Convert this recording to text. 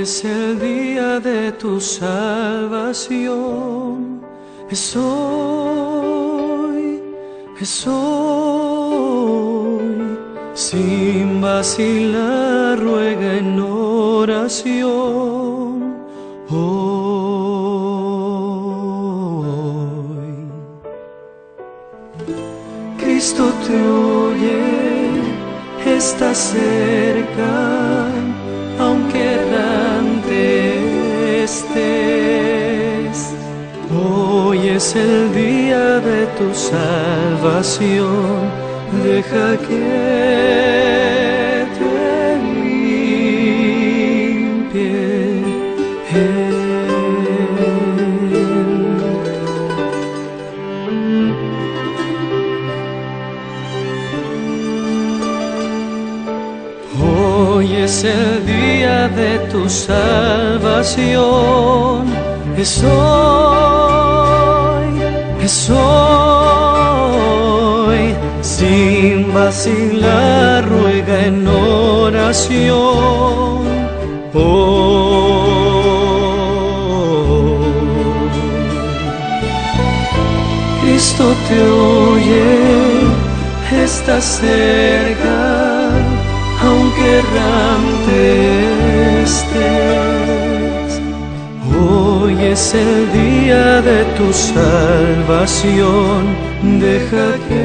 es el día de tu salvación. Es hoy, es hoy. Sin vacilar ruega en oración. Hoy Cristo te oye, está cerca, aunque errante estés. Hoy es el día de tu salvación, deja que te limpie Él. Hoy es el día de tu salvación, es hoy, es hoy. Sin vacilar ruega en oración. Cristo te oye, está cerca, aunque errante estés. Hoy es el día de tu salvación, deja que